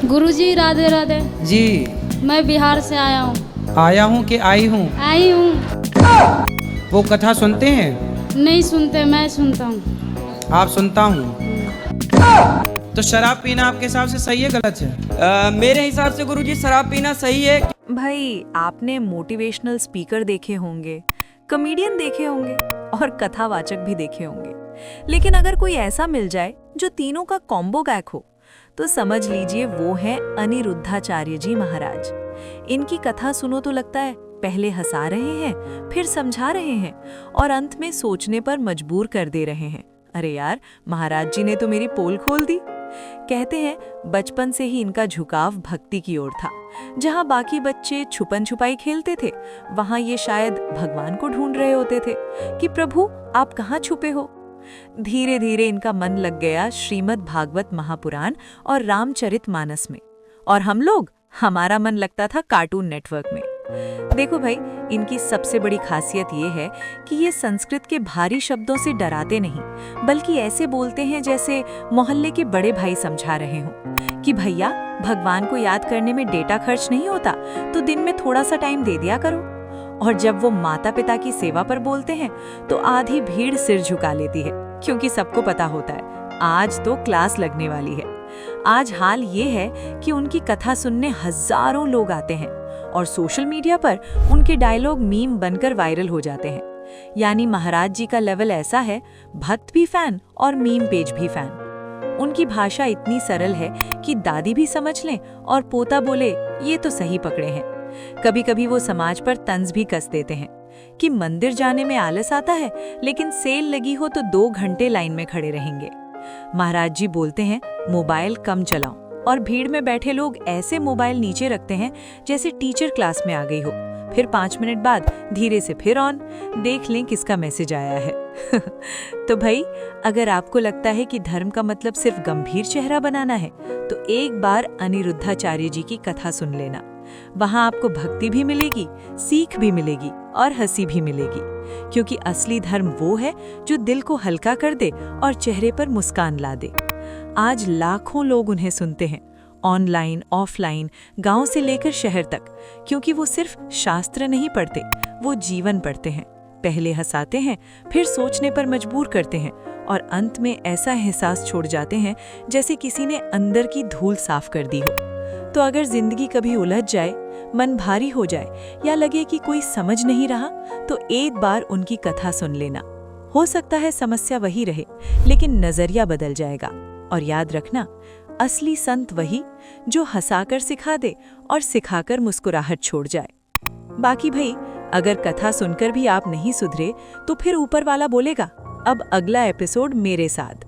गुरुजी राधे राधे। जी। मैं बिहार से आया हूँ। आया हूँ कि आई हूँ? आई हूँ। वो कथा सुनते हैं? नहीं सुनते, मैं सुनता हूँ। आप सुनता हूँ। तो शराब पीना आपके हिसाब से सही है गलत है? मेरे हिसाब से गुरुजी शराब पीना सही है। भाई आपने मोटिवेशनल स्पीकर देखे होंगे, कॉमेडियन देखे होंगे और कथावाचक भी देखे होंगे, लेकिन अगर कोई ऐसा मिल जाए जो तीनों का कॉम्बो गायक हो तो समझ लीजिए वो है अनिरुद्धाचार्य जी महाराज। इनकी कथा सुनो तो लगता है पहले हंसा रहे हैं, फिर समझा रहे हैं और अंत में सोचने पर मजबूर कर दे रहे हैं। अरे यार, महाराज जी ने तो मेरी पोल खोल दी। कहते हैं बचपन से ही इनका झुकाव भक्ति की ओर था। जहां बाकी बच्चे छुपन छुपाई खेलते थे, वहां ये शायद भगवान को ढूंढ रहे होते थे कि प्रभु आप कहाँ छुपे हो। धीरे धीरे इनका मन लग गया श्रीमद् भागवत महापुराण और रामचरितमानस में, और हमारा मन लगता था कार्टून नेटवर्क में। देखो भाई, इनकी सबसे बड़ी खासियत ये है कि ये संस्कृत के भारी शब्दों से डराते नहीं, बल्कि ऐसे बोलते हैं जैसे मोहल्ले के बड़े भाई समझा रहे हों कि भैया भगवान को याद करने में डेटा खर्च नहीं होता, तो दिन में थोड़ा सा टाइम दे दिया करो। और जब वो माता पिता की सेवा पर बोलते हैं तो आधी भीड़ सिर झुका लेती है, क्योंकि सबको पता होता है आज तो क्लास लगने वाली है। आज हाल ये है कि उनकी कथा सुनने हजारों लोग आते हैं और सोशल मीडिया पर उनके डायलॉग मीम बनकर वायरल हो जाते हैं। यानी महाराज जी का लेवल ऐसा है, भक्त भी फैन और मीम पेज भी फैन। उनकी भाषा इतनी सरल है कि दादी भी समझ लें और पोता बोले ये तो सही पकड़े हैं। कभी कभी वो समाज पर तंज भी कस देते हैं कि मंदिर जाने में आलस आता है, लेकिन सेल लगी हो तो 2 घंटे लाइन में खड़े रहेंगे। महाराज जी बोलते हैं मोबाइल कम चलाओ, और भीड़ में बैठे लोग ऐसे मोबाइल नीचे रखते हैं जैसे टीचर क्लास में आ गई हो। फिर 5 मिनट बाद धीरे से फिर ऑन, देख लें किसका मैसेज आया है। तो भाई, अगर आपको लगता है कि धर्म का मतलब सिर्फ गंभीर चेहरा बनाना है, तो एक बार अनिरुद्धाचार्य जी की कथा सुन लेना। वहां आपको भक्ति भी मिलेगी, सीख भी मिलेगी और हंसी भी मिलेगी, क्योंकि असली धर्म वो है जो दिल को हल्का कर दे और चेहरे पर मुस्कान ला दे। आज लाखों लोग उन्हें सुनते हैं, ऑनलाइन, ऑफलाइन, गांव से लेकर शहर तक, क्योंकि वो सिर्फ शास्त्र नहीं पढ़ते, वो जीवन पढ़ते हैं। पहले हंसाते हैं, फिर सोचने पर मजबूर करते हैं और अंत में ऐसा एहसास छोड़ जाते हैं जैसे किसी ने अंदर की धूल साफ कर दी हो। तो अगर जिंदगी कभी उलझ जाए, मन भारी हो जाए या लगे कि कोई समझ नहीं रहा, तो एक बार उनकी कथा सुन लेना। हो सकता है समस्या वही रहे, लेकिन नजरिया बदल जाएगा। और याद रखना, असली संत वही जो हंसाकर सिखा दे और सिखाकर मुस्कुराहट छोड़ जाए। बाकी भाई, अगर कथा सुनकर भी आप नहीं सुधरे, तो फिर ऊपर वाला बोलेगा अब अगला एपिसोड मेरे साथ।